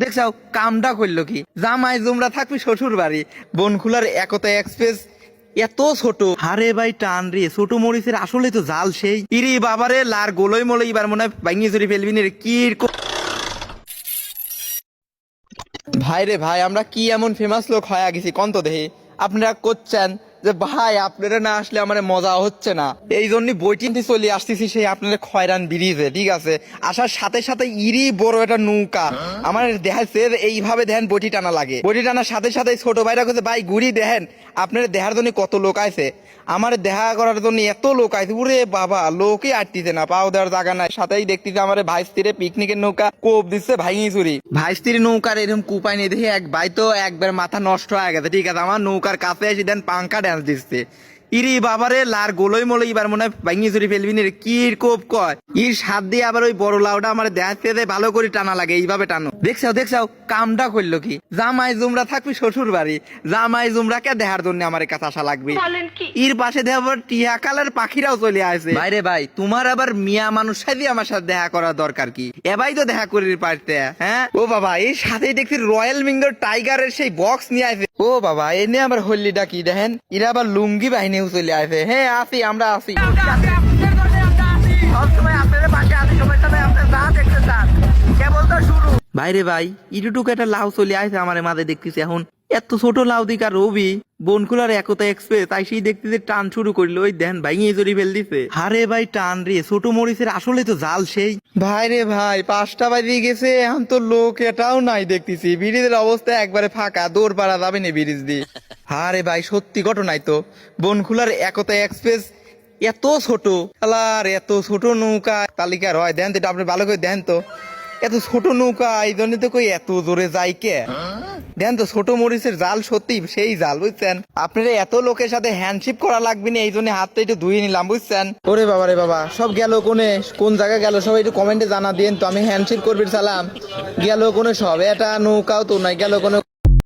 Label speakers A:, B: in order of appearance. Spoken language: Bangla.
A: দেখছাও কামটা করলো কি, জামাই জুমরা থাকবি শ্বশুর বাড়ি, বনখুলার একতা এক্সপ্রেস এত ছোট। হারে ভাই টান রে, ছোট মরিচের আসলে তো জাল সেই। ইরি বাবারে লার গোলই মলই এবার মনে হয় ভাঙিয়ে চুরি ফেলবি রে কি। ভাই রে ভাই, আমরা কি এমন ফেমাস লোক হয়ে গেছি কন্ত দেহে। আপনারা করছেন যে ভাই আপনারা না আসলে আমার মজা হচ্ছে না, এই জন্য বইটি চলে আসতেছি সেই আপনারা খয়রান ব্রিজে। ঠিক আছে, আসার সাথে সাথে ইরি বড় একটা নৌকা আমার দেখাচ্ছে, এইভাবে দেখেন বইটি টানা লাগে। বইটি টানার সাথে সাথে ছোট ভাইরা কাছে ভাই ঘুরি দেখেন আপনারা দেখার জন্য কত লোক আছে, আমার দেখা করার জন্য এত লোক আছে। উরে বাবা, লোকই আটতিছে না, পাও দেওয়ার জায়গা নাই। সাথেই দেখতেছে আমার ভাই স্ত্রীর পিকনিকের নৌকা কোপ দিচ্ছে ভাঙি চুরি। ভাই স্ত্রীর নৌকার এরকম কুপাই নিয়ে দেখি এক ভাই তো একবার মাথা নষ্ট হয়ে গেছে। ঠিক আছে, আমার নৌকার কাছে এসে দেন পাঙ্কা ড্যান্স দিচ্ছে। ইরি বাবারে লার গোলই মলই এবার মনে হয় ভাঙিয়ে চুরি ফেলবি রে কি কোপ কয়। ইর সাত দিয়ে আবার ওই বড় লাউটা আমার দেখাচ্ছে ভালো করে টানা লাগে, এইভাবে টানো। দেখছাও কামটা করলো কি, জামাই জুমরা থাকবি শ্বশুর বাড়ি, জামাই জুমরাকে দেখার জন্য আমার কাছে আসা লাগবে। ইর পাশে দেখাবার টিয়া কালার পাখিরাও চলে আসে। বাইরে ভাই, তোমার আবার মিয়া মানুষ সাথে আমার সাথে দেখা করার দরকার কি, এবাই তো দেখা করির পারতে। হ্যাঁ ও বাবা, এই সাথেই দেখছি রয়্যাল বেঙ্গল টাইগারের সেই বক্স নিয়ে আসে। ও বাবা, এনে আবার হল্লিটা কি দেখেন, এরা আবার লুঙ্গি বাহিনীও চলে আসে। হ্যাঁ আসি, আমরা আসি সবসময় আপনাদের পাশে আসি, সময় সময় আপনার যা দেখতে চান কেবল তো শুরু। ভাইরে ভাই, ইটুটুক একটা লাউ চলে আসে আমার মাঝে দেখতেছি এখন। এত ছোট লাউ দিকা রবি বনকুলার একতা এক্সপ্রেস তাই সেই দেখতেছে টান শুরু করলো, ওই দেন ভাঙিয়ে চুরি ফেল দিছে। হারে ভাই টান রে, ছোট মরিচের আসলে তো জাল সেই। ভাই রে ভাই, 5টা বাজে গেছে, এখন তো লোক এটাও নাই দেখতেছি। ব্রিজের অবস্থা একবারে ফাঁকা, দৌড় পাড়া যাবে না ব্রিজ দিয়ে। হারে ভাই, সত্যি ঘটনাই তো, বনকুলার একতা এক্সপ্রেস এত ছোট, আলার এত ছোট নৌকা তালিকা রয় দেন তো, এটা আপনি ভালো করে দেন তো। এত ছোট নৌকা এই জন্য তো কই এত জোরে যায় কে। দেন তো, ছোট মরিচের জাল সত্যি সেই জাল, বুঝছেন। আপনারা এত লোকের সাথে হ্যান্ডশিপ করা লাগবে না, এই জন্য হাতটা একটু ধুয়ে নিলাম, বুঝছেন। ওরে বাবা রে বাবা, সব গেল কোনে, কোন জায়গায় গেল সবাই একটু কমেন্টে জানা দিন তো, আমি হ্যান্ডশিপ করবি সালাম। গেল কোনে সব, এটা নৌকাও তো নাই, গেল কোনে।